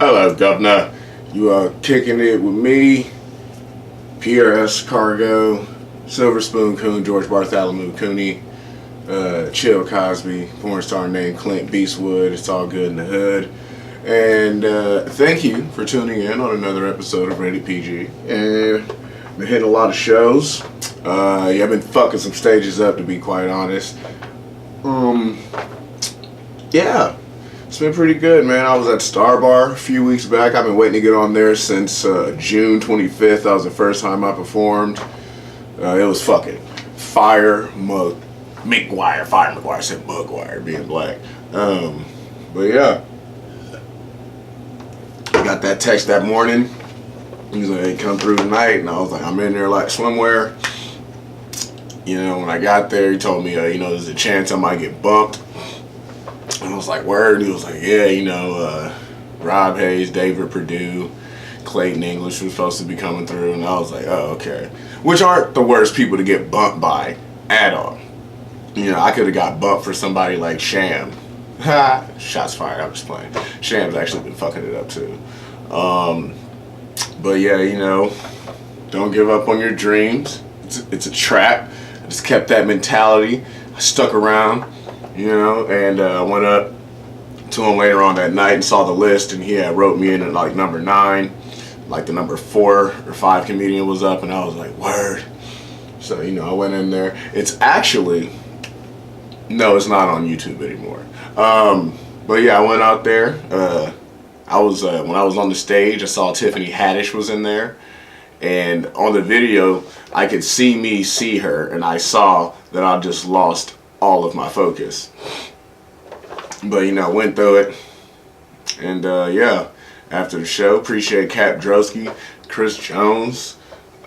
Hello, Governor. You are kicking it with me, Piere Cargo, Silver Spoon Coon, George Bartholomew Cooney, Chill Cosby, porn star named Clint Beastwood. It's all good in the hood. And thank you for tuning in on another episode of Rated PG. And been hitting a lot of shows. I've been fucking some stages up, to be quite honest. Yeah. It's been pretty good, man. I was at Star Bar a few weeks back. I've been waiting to get on there since June 25th. That was the first time I performed. It was fucking fire, McGuire. I said Mugwire, being black. But yeah. I got that text that morning. He was like, hey, come through tonight. And I was like, I'm in there like swimwear. You know, when I got there, he told me, there's a chance I might get bumped. And I was like, word? He was like, yeah, Rob Hayes, David Perdue, Clayton English was supposed to be coming through. And I was like, oh, okay. Which aren't the worst people to get bumped by at all. You know, I could have got bumped for somebody like Sham. Ha! Shots fired, I'm just playing. Sham's actually been fucking it up too. But yeah, don't give up on your dreams. It's a trap. I just kept that mentality. I stuck around. And I went up to him later on that night and saw the list, and he had wrote me in at like number 9, like the number 4 or 5 comedian was up, and I was like, word. So, I went in there. It's actually, no, it's not on YouTube anymore. But yeah, I went out there. When I was on the stage, I saw Tiffany Haddish was in there, and on the video, I could see her, and I saw that I just lost all of my focus. But I went through it, and yeah, after the show, appreciate Cap Drosky, Chris Jones,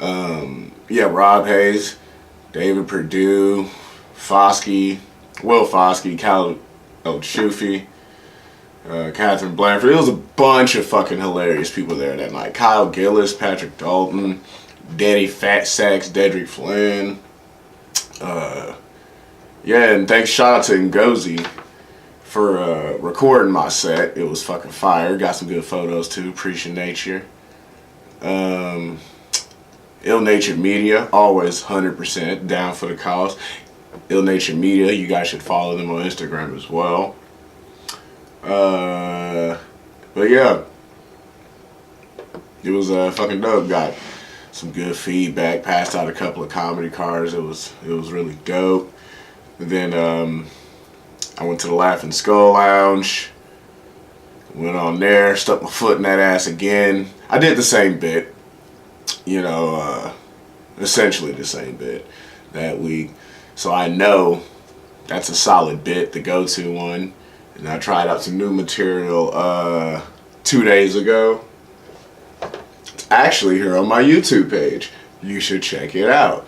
Rob Hayes, David Perdue, Will Foskey, Cal Shufi, Catherine Blanford. It was a bunch of fucking hilarious people there that night. Kyle Gillis, Patrick Dalton, Danny Fat Sacks, Dedrick Flynn, and thanks, shout out to Ngozi for recording my set. It was fucking fire. Got some good photos too. Appreciate nature. Ill Natured Media, always 100% down for the cause. Ill Natured Media, you guys should follow them on Instagram as well. But yeah, it was fucking dope. Got some good feedback. Passed out a couple of comedy cards. It was really dope. And then I went to the Laughing Skull Lounge, went on there, stuck my foot in that ass again. I did the same bit, essentially the same bit that week. So I know that's a solid bit, the go-to one. And I tried out some new material 2 days ago. It's actually here on my YouTube page. You should check it out.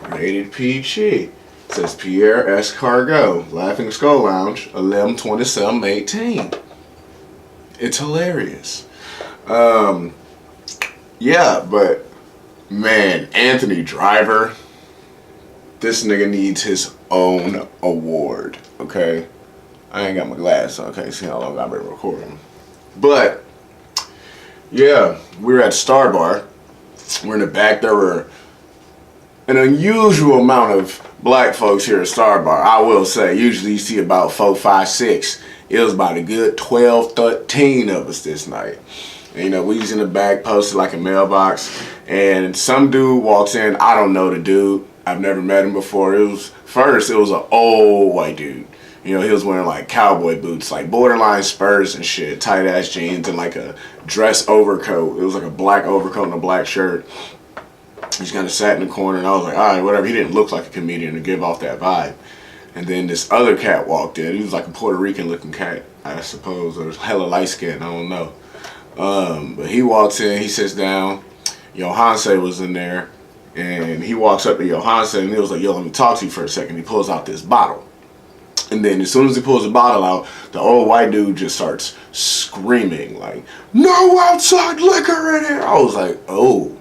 Rated PG. It says Piere S. Cargo, Laughing Skull Lounge, 11/27/18. It's hilarious. Yeah, but man, Anthony Driver, this nigga needs his own award, okay? I ain't got my glass on, okay? See how long I've been recording. But, yeah, we were at Star Bar. We're in the back. There were an unusual amount of black folks here at Star Bar, I will say. Usually you see about 4, 5, 6. It was about a good 12, 13 of us this night. And, we was in the back, posted like a mailbox, and some dude walks in. I don't know the dude. I've never met him before. It was an old white dude. He was wearing like cowboy boots, like borderline Spurs and shit, tight ass jeans and like a dress overcoat. It was like a black overcoat and a black shirt. He's kind of sat in the corner, and I was like, all right, whatever. He didn't look like a comedian to give off that vibe. And then this other cat walked in. He was like a Puerto Rican looking cat, I suppose, or hella light skinned, I don't know. But he walks in, he sits down. Johanse was in there, and he walks up to Johanse, and he was like, yo, let me talk to you for a second. He pulls out this bottle. And then as soon as he pulls the bottle out, the old white dude just starts screaming like, no outside liquor in here. I was like, oh.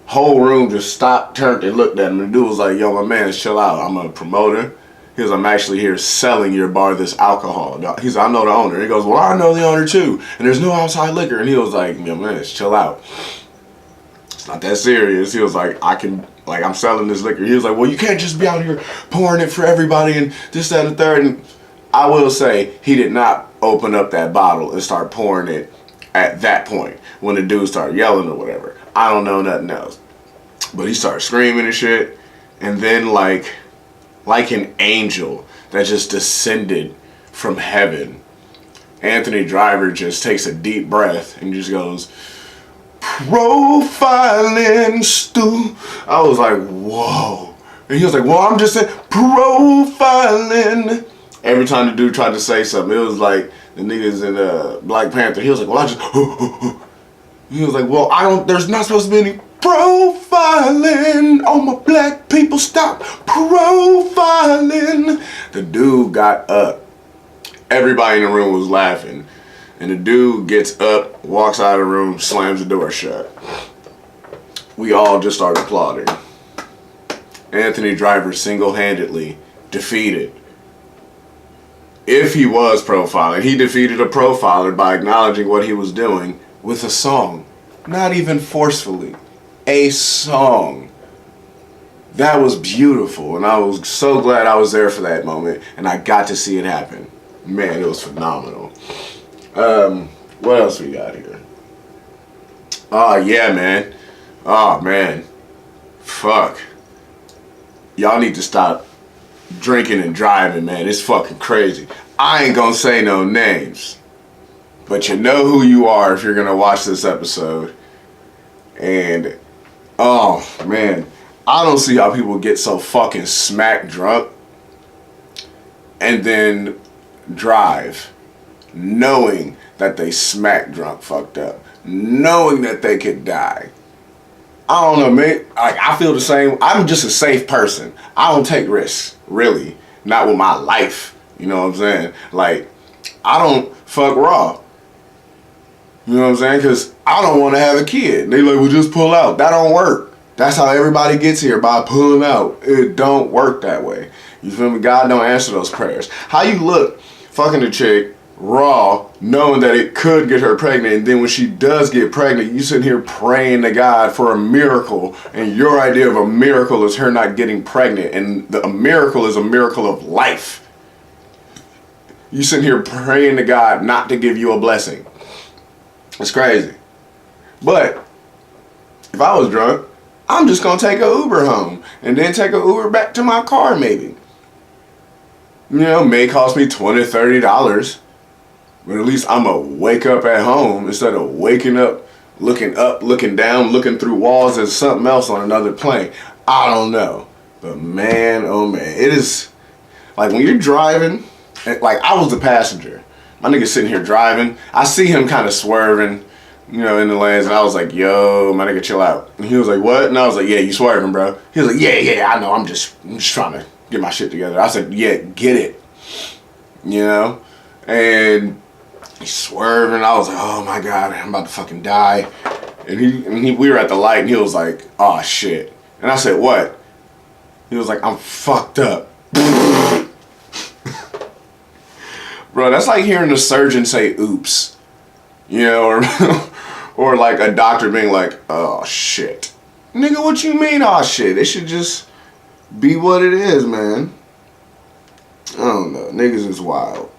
Whole room just stopped, turned, and looked at him. The dude was like, yo, my man, chill out. I'm a promoter. He goes, I'm actually here selling your bar this alcohol. He's like, I know the owner. He goes, well, I know the owner too. And there's no outside liquor. And he was like, yo, man, chill out. It's not that serious. He was like, I'm selling this liquor. He was like, well, you can't just be out here pouring it for everybody and this, that, and the third. And I will say, he did not open up that bottle and start pouring it at that point when the dude started yelling or whatever. I don't know nothing else. But he started screaming and shit. And then like an angel that just descended from heaven, Anthony Driver just takes a deep breath and just goes, profiling Stu. I was like, whoa. And he was like, well, I'm just saying, profiling. Every time the dude tried to say something, it was like the niggas in Black Panther. He was like, well, I just, he was like, well, there's not supposed to be any profiling. All my black people, stop profiling. The dude got up. Everybody in the room was laughing. And the dude gets up, walks out of the room, slams the door shut. We all just started applauding. Anthony Driver single-handedly defeated. If he was profiling, he defeated a profiler by acknowledging what he was doing with a song. Not even forcefully. A song. That was beautiful. And I was so glad I was there for that moment. And I got to see it happen. Man, it was phenomenal. What else we got here? Oh, yeah, man. Oh, man. Fuck. Y'all need to stop drinking and driving, man. It's fucking crazy. I ain't gonna say no names, but you know who you are if you're gonna watch this episode. And, oh, man. I don't see how people get so fucking smack drunk and then drive knowing that they smack drunk fucked up, knowing that they could die. I don't know, man. Like, I feel the same. I'm just a safe person. I don't take risks, really. Not with my life. You know what I'm saying? Like, I don't fuck raw. You know what I'm saying? Because I don't want to have a kid. They like, well, just pull out. That don't work. That's how everybody gets here, by pulling out. It don't work that way. You feel me? God don't answer those prayers. How you look fucking a chick raw, knowing that it could get her pregnant, and then when she does get pregnant, you sitting here praying to God for a miracle, and your idea of a miracle is her not getting pregnant, and a miracle is a miracle of life. You sitting here praying to God not to give you a blessing. It's crazy. But if I was drunk, I'm just gonna take an Uber home and then take an Uber back to my car, maybe. You know, may cost me $20, $30. But at least I'm going to wake up at home instead of waking up, looking down, looking through walls as something else on another plane. I don't know. But man, oh man. It is, like when you're driving, like I was the passenger. My nigga sitting here driving. I see him kind of swerving, you know, in the lanes. And I was like, yo, my nigga, chill out. And he was like, what? And I was like, yeah, you swerving, bro. He was like, yeah, I know. I'm just trying to get my shit together. I said, yeah, get it. You know? And he's swerving. I was like, oh my God, I'm about to fucking die. And we were at the light and he was like, oh shit. And I said, what? He was like, I'm fucked up. Bro, that's like hearing a surgeon say oops. You know, or like a doctor being like, oh shit. Nigga, what you mean, oh shit? It should just be what it is, man. I don't know. Niggas is wild.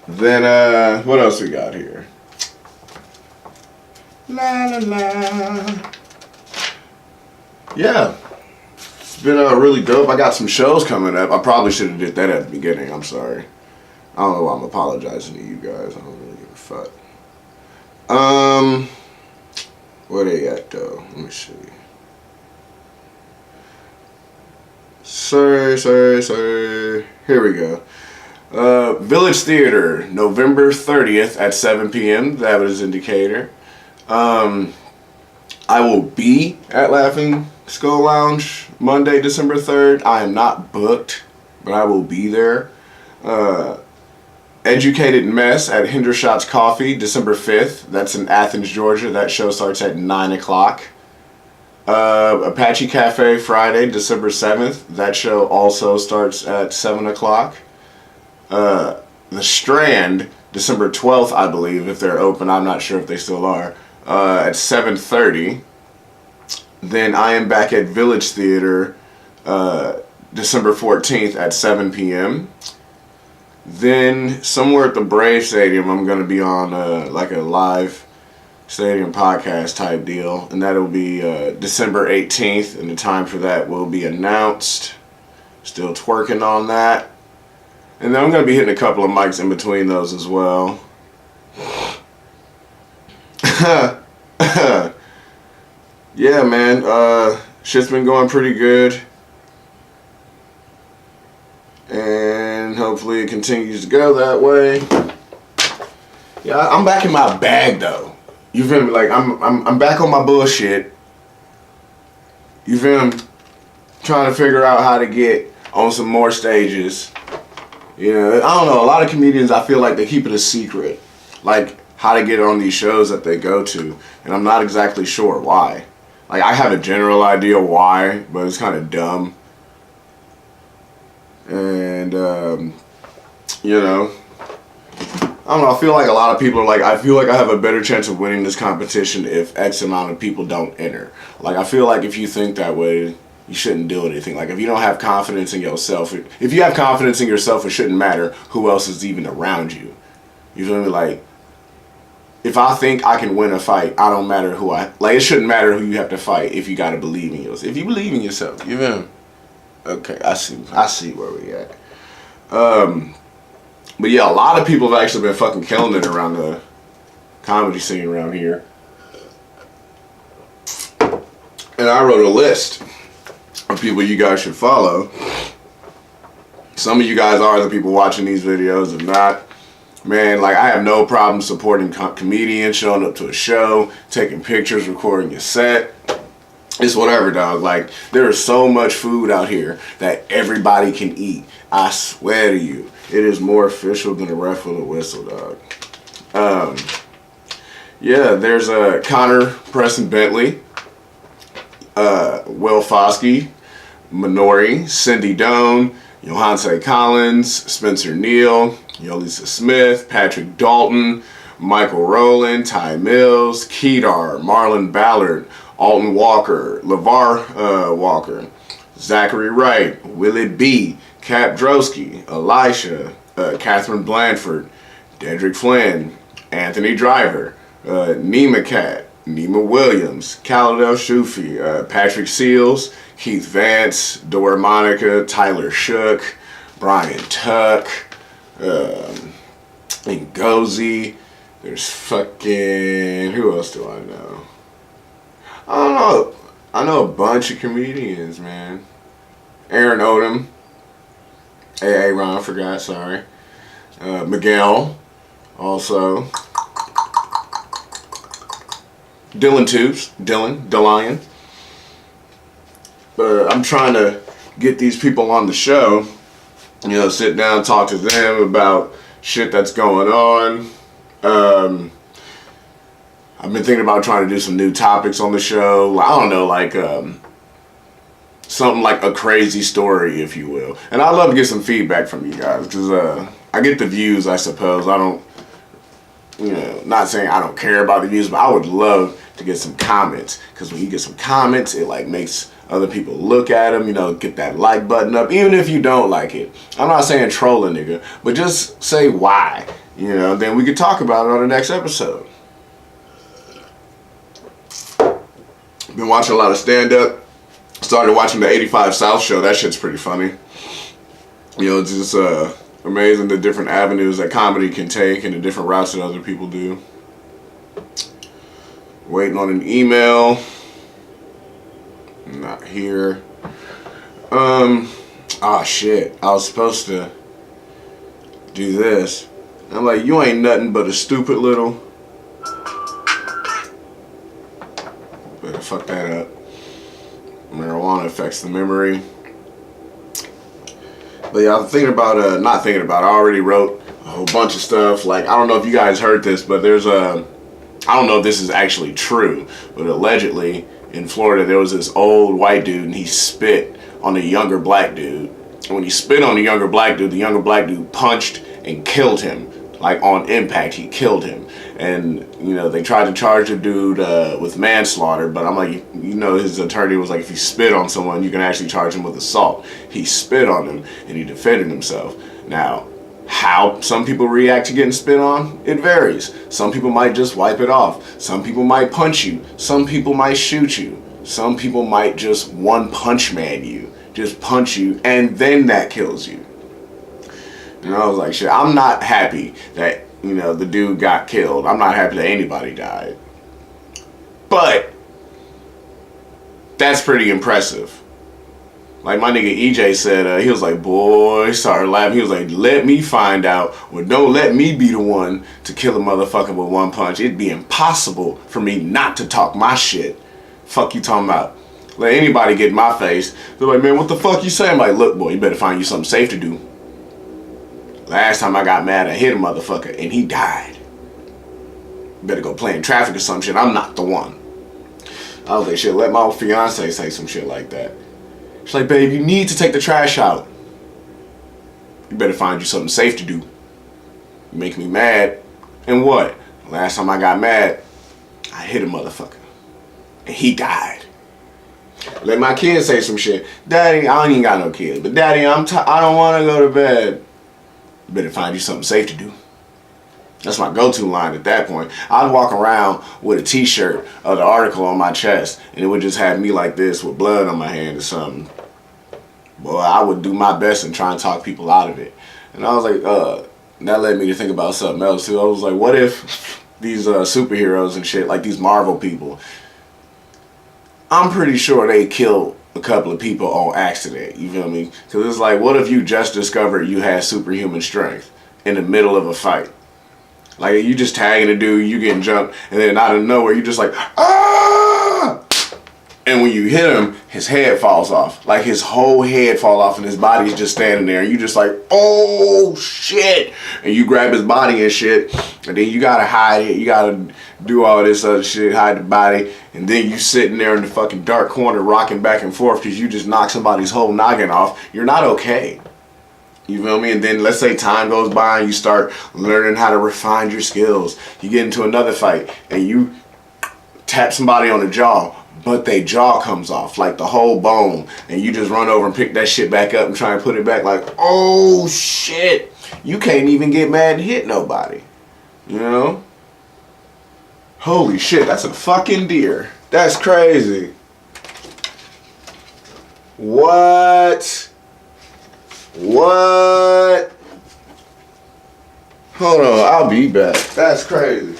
Then, what else we got here? La la la. Yeah. It's been really dope. I got some shows coming up. I probably should have did that at the beginning. I'm sorry. I don't know why I'm apologizing to you guys. I don't really give a fuck. Where they at though? Let me see. Sorry. Here we go. Village Theater, November 30th at 7 p.m. That was indicator. I will be at Laughing Skull Lounge Monday, December 3rd. I am not booked, but I will be there. Educated Mess at Hendershots Coffee, December 5th. That's in Athens, Georgia. That show starts at 9 o'clock. Apache Cafe Friday, December 7th. That show also starts at 7 o'clock. The Strand, December 12th, I believe, if they're open. I'm not sure if they still are. At 7:30. Then I am back at Village Theater, December 14th at 7 p.m. Then somewhere at the Brave Stadium, I'm going to be on like a live stadium podcast type deal, and that'll be December 18th, and the time for that will be announced. Still twerking on that. And then I'm going to be hitting a couple of mics in between those as well. Yeah, man, shit's been going pretty good. And hopefully it continues to go that way. Yeah, I'm back in my bag though. You feel me? Like I'm back on my bullshit. You feel me? Trying to figure out how to get on some more stages. You know, I don't know. A lot of comedians, I feel like they keep it a secret, like how to get on these shows that they go to, and I'm not exactly sure why. Like I have a general idea why, but it's kind of dumb. And you know, I don't know, I feel like a lot of people are like, I feel like I have a better chance of winning this competition if X amount of people don't enter. Like, I feel like if you think that way, you shouldn't do anything. Like, if you don't have confidence in yourself, if you have confidence in yourself, it shouldn't matter who else is even around you. You feel me? Like, if I think I can win a fight, I don't matter who like, it shouldn't matter who you have to fight if you got to believe in yourself. If you believe in yourself, you feel me? Okay, I see where we at. But yeah, a lot of people have actually been fucking killing it around the comedy scene around here. And I wrote a list of people you guys should follow. Some of you guys are the people watching these videos. If not, man, like I have no problem supporting comedians, showing up to a show, taking pictures, recording your set. It's whatever, dog. Like, there is so much food out here that everybody can eat. I swear to you, it is more official than a ref with a whistle, dog. Yeah, there's Connor Preston Bentley, Will Foskey, Minori, Cindy Doan, Johanse Collins, Spencer Neal, Yolisa Smith, Patrick Dalton, Michael Rowland, Ty Mills, Kedar, Marlon Ballard, Alton Walker, LeVar Walker, Zachary Wright, Willie B, Cap Drosky, Elisha, Catherine Blanford, Dedrick Flynn, Anthony Driver, Nima Cat, Nima Williams, Khaled Shufi, Patrick Seals, Keith Vance, Dora Monica, Tyler Shook, Brian Tuck, Ngozi. There's fucking, who else do I know? I don't know. I know a bunch of comedians, man. Aaron Odom. A.A. Ron, forgot, sorry. Miguel, also. Dylan Tubes. DeLion. I'm trying to get these people on the show. You know, sit down, talk to them about shit that's going on. I've been thinking about trying to do some new topics on the show. I don't know, like something like a crazy story, if you will. And I'd love to get some feedback from you guys, because I get the views, I suppose. I don't, you know, not saying I don't care about the views, but I would love to get some comments, because when you get some comments, it like makes other people look at them, you know, get that like button up, even if you don't like it. I'm not saying troll a nigga, but just say why, you know, then we could talk about it on the next episode. Been watching a lot of stand-up. Started watching the 85 South show. That shit's pretty funny. You know, it's just amazing the different avenues that comedy can take and the different routes that other people do. Waiting on an email. Not here. Ah, shit. I was supposed to do this. I'm like, you ain't nothing but a stupid little... Better fuck that up. Marijuana affects the memory. But yeah, I'm thinking about, not thinking about, I already wrote a whole bunch of stuff. Like, I don't know if you guys heard this, but there's I don't know if this is actually true, but allegedly in Florida, there was this old white dude, and he spit on a younger black dude. And when he spit on the younger black dude punched and killed him. Like, on impact, he killed him. And, you know, they tried to charge the dude with manslaughter, but I'm like, you know, his attorney was like, if you spit on someone, you can actually charge him with assault. He spit on him, and he defended himself. Now, how some people react to getting spit on, it varies. Some people might just wipe it off. Some people might punch you. Some people might shoot you. Some people might just one punch man you. Just punch you, and then that kills you. And I was like, shit, I'm not happy that, you know, the dude got killed. I'm not happy that anybody died. But that's pretty impressive. Like my nigga EJ said, he was like, boy, started laughing. He was like, let me find out, or don't let me be the one to kill a motherfucker with one punch. It'd be impossible for me not to talk my shit. Fuck you talking about? Let anybody get in my face. They're like, man, what the fuck you saying? I'm like, look, boy, you better find you something safe to do. Last time I got mad, I hit a motherfucker and he died. You better go play in traffic or some shit. I'm not the one. I was like, shit, let my fiance say some shit like that. She's like, babe, you need to take the trash out. You better find you something safe to do. You make me mad. And what? Last time I got mad, I hit a motherfucker. And he died. Let my kids say some shit. Daddy, I don't even got no kids. But daddy, I don't want to go to bed. You better find you something safe to do. That's my go-to line at that point. I'd walk around with a t-shirt of the article on my chest, and it would just have me like this with blood on my hand or something. Boy, I would do my best and try and talk people out of it. And I was like, that led me to think about something else too. I was like, what if these superheroes and shit, like these Marvel people, I'm pretty sure they killed a couple of people on accident, you feel me? Because it's like, what if you just discovered you had superhuman strength in the middle of a fight? Like, you just tagging a dude, you getting jumped, and then out of nowhere, you just like, ah! And when you hit him, his head falls off. Like, his whole head falls off, and his body's just standing there, and you just like, oh, shit! And you grab his body and shit, and then you gotta hide it, you gotta do all this other shit, hide the body, and then you sitting there in the fucking dark corner rocking back and forth because you just knocked somebody's whole noggin off. You're not okay. You feel me? And then let's say time goes by and you start learning how to refine your skills. You get into another fight and you tap somebody on the jaw, but their jaw comes off, like the whole bone, and you just run over and pick that shit back up and try and put it back like, oh shit. You can't even get mad and hit nobody. You know? Holy shit, that's a fucking deer. That's crazy. What? What? Hold on, I'll be back. That's crazy.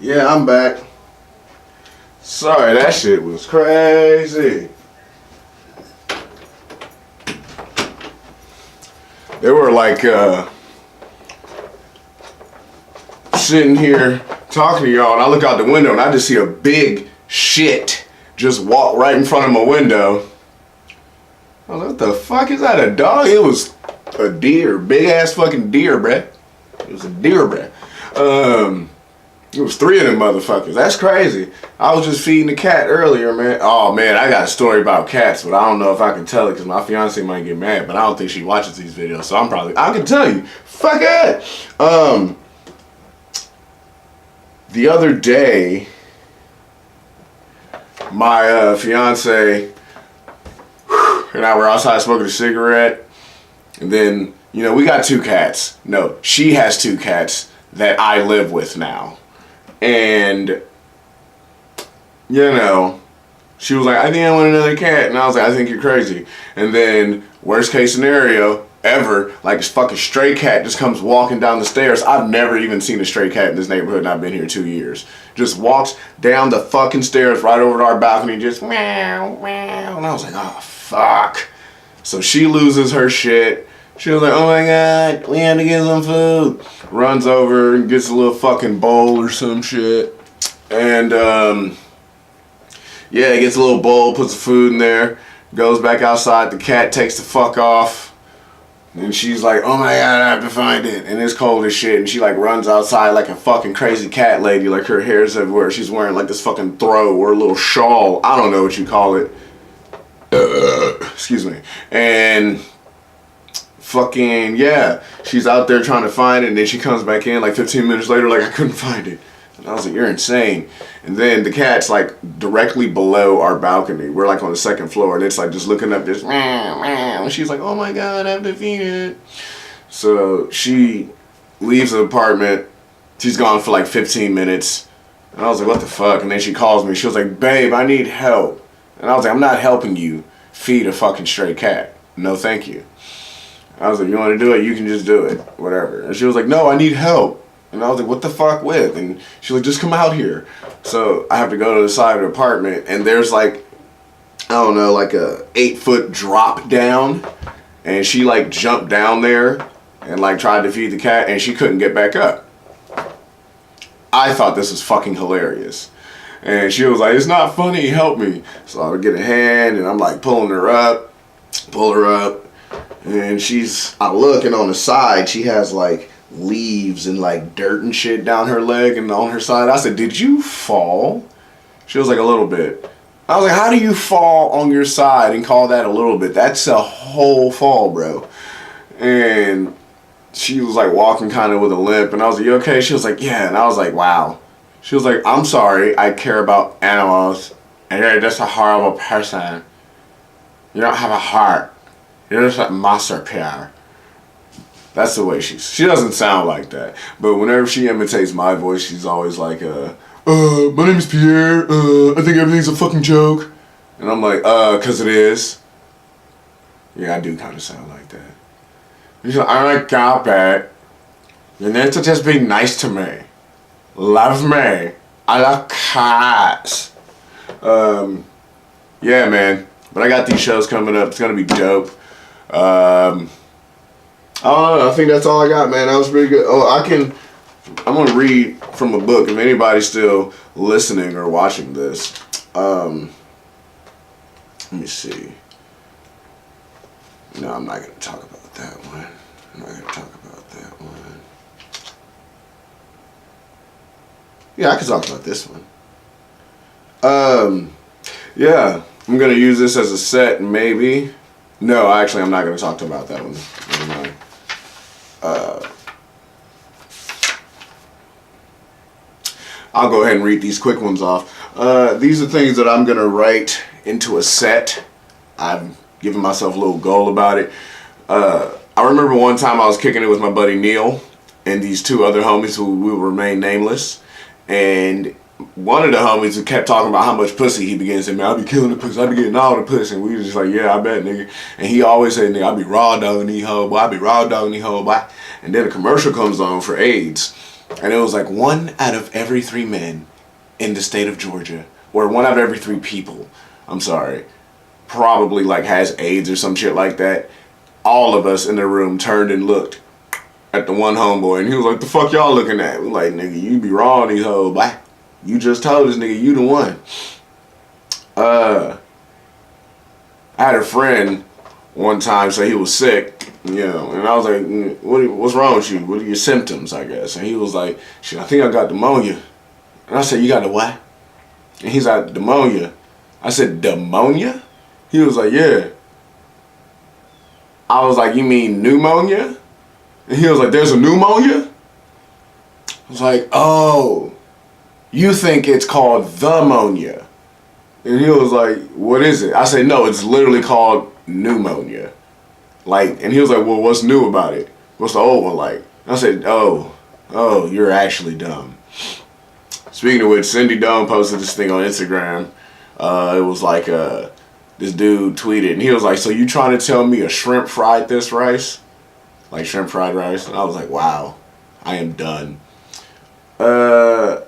Yeah, I'm back. Sorry, that shit was crazy. They were like sitting here talking to y'all, and I look out the window and I just see a big shit just walk right in front of my window. I was like, what the fuck is that, a dog? It was a deer, big ass fucking deer, bruh. It was a deer, bruh. It was 3 of them motherfuckers. That's crazy. I was just feeding the cat earlier, man. Oh, man, I got a story about cats, but I don't know if I can tell it because my fiance might get mad, but I don't think she watches these videos, so I can tell you. Fuck it! The other day, my fiance and I were outside smoking a cigarette, and then You know, we got 2 cats. No, she has 2 cats that I live with now. And, you know, she was like, I think I want another cat. And I was like, I think you're crazy. And then, worst case scenario ever, like this fucking stray cat just comes walking down the stairs. I've never even seen a stray cat in this neighborhood, and I've been here 2 years. Just walks down the fucking stairs right over to our balcony, just meow, meow. And I was like, oh, fuck. So she loses her shit. She was like, oh my God, we had to get some food. Runs over and gets a little fucking bowl or some shit. And, yeah, gets a little bowl, puts the food in there, goes back outside. The cat takes the fuck off. And she's like, oh my God, I have to find it. And it's cold as shit. And she like runs outside like a fucking crazy cat lady. Like her hair's everywhere. She's wearing like this fucking throw or a little shawl. I don't know what you call it. Excuse me. And fucking, yeah. She's out there trying to find it. And then she comes back in like 15 minutes later like, I couldn't find it. And I was like, you're insane. And then the cat's like directly below our balcony. We're like on the 2nd floor, and it's like just looking up, just meow, meow. And she's like, oh my God, I have to feed it. So she leaves the apartment. She's gone for like 15 minutes. And I was like, what the fuck? And then she calls me. She was like, babe, I need help. And I was like, I'm not helping you feed a fucking stray cat. No, thank you. I was like, you want to do it? You can just do it. Whatever. And she was like, no, I need help. And I was like, what the fuck with? And she's like, just come out here. So I have to go to the side of the apartment, and there's like, I don't know, like a 8-foot drop down. And she like jumped down there and like tried to feed the cat, and she couldn't get back up. I thought this was fucking hilarious. And she was like, it's not funny, help me. So I would get a hand, and I'm like pulling her up, pull her up. And I look, and on the side, she has like leaves and like dirt and shit down her leg and on her side. I said, did you fall? She was like, a little bit. I was like, how do you fall on your side and call that a little bit? That's a whole fall, bro. And she was like walking kind of with a limp, and I was like, you okay? She was like, yeah. And I was like, wow. She was like, I'm sorry, I care about animals, and you're just a horrible person. You don't have a heart. You're just a monster, Piere. That's the way she doesn't sound like that. But whenever she imitates my voice, she's always like, my name is Piere, I think everything's a fucking joke. And I'm like, cause it is. Yeah, I do kind of sound like that. She's like, I like God, you need to just be nice to me. Love me. I love cats. Yeah, man. But I got these shows coming up. It's gonna be dope. I think that's all I got, man. That was pretty good. I'm gonna read from a book if anybody's still listening or watching this. Let me see. No, I'm not gonna talk about that one. I'm not gonna talk about that one. Yeah, I can talk about this one. Yeah, I'm gonna use this as a set, maybe. No, actually, I'm not gonna talk about that one. Never mind. I'll go ahead and read these quick ones off. These are things that I'm gonna write into a set. I've given myself a little goal about it. I remember one time I was kicking it with my buddy Neil and these 2 other homies who will remain nameless. And one of the homies who kept talking about how much pussy he began saying, man, I be killing the pussy, I be getting all the pussy. And we was just like, yeah, I bet, nigga. And he always said, nigga, I be raw dogging these hoes, boy, I be raw dogging these hoes, boy. And then a commercial comes on for AIDS. And it was like 1 out of every 3 men in the state of Georgia, or 1 out of every 3 people, I'm sorry, probably like has AIDS or some shit like that. All of us in the room turned and looked at the one homeboy, and he was like, the fuck y'all looking at? We like, nigga, you be raw on these hoes, boy. You just told us, nigga, you the one. I had a friend one time say he was sick, you know, and I was like, what's wrong with you? What are your symptoms, I guess? And he was like, shit, I think I got pneumonia. And I said, you got the what? And he's like, pneumonia. I said, pneumonia? He was like, yeah. I was like, you mean pneumonia? And he was like, there's a pneumonia? I was like, oh, you think it's called the ammonia. And he was like, what is it? I said, no, it's literally called pneumonia. Like, and he was like, well, what's new about it? What's the old one like? I said, oh, you're actually dumb. Speaking of which, Cindy Dumb posted this thing on Instagram. It was like this dude tweeted, and he was like, so you trying to tell me a shrimp fried this rice? Like shrimp fried rice? And I was like, wow, I am done. I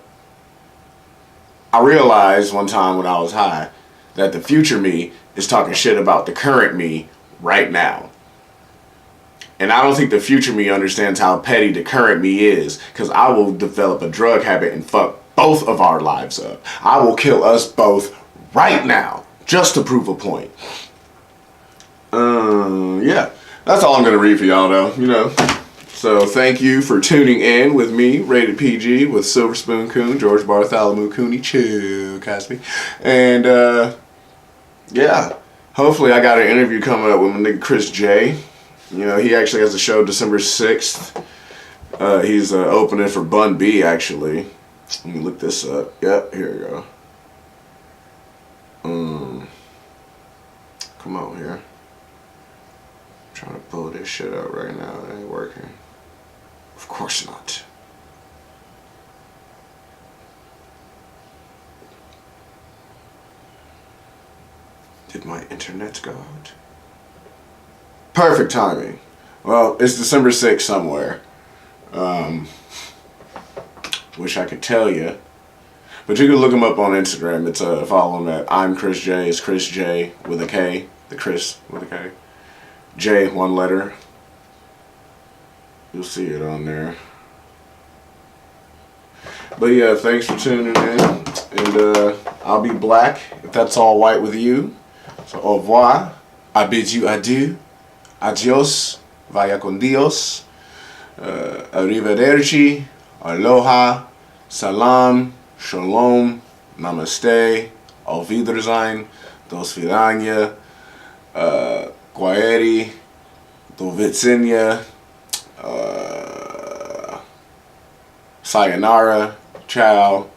realized one time when I was high that the future me is talking shit about the current me right now. And I don't think the future me understands how petty the current me is, because I will develop a drug habit and fuck both of our lives up. I will kill us both right now, just to prove a point. Yeah, that's all I'm going to read for y'all, though, you know. So thank you for tuning in with me, Rated PG, with Silver Spoon Coon, George Bartholomew Cooney, Chew Cosby. And, yeah, hopefully I got an interview coming up with my nigga Chris J. You know, he actually has a show December 6th. He's opening for Bun B, actually. Let me look this up. Yep, here we go. Come on here. I'm trying to pull this shit up right now. It ain't working. Of course not. Did my internet go out? Perfect timing. Well, it's December 6th somewhere. Wish I could tell you. But you can look him up on Instagram. It's follow him at I'm Chris J. It's Chris J with a K. The Chris with a K. J, one letter. You'll see it on there. But yeah, thanks for tuning in. And I'll be black if that's all white with you. So au revoir. I bid you adieu. Adios. Vaya con Dios. Arrivederci. Aloha. Salam. Shalom. Namaste. Auf Wiedersehen. Do svidania. Kwaheri. Do vidzenia. Sayonara. Ciao.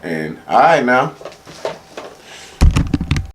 And alright now.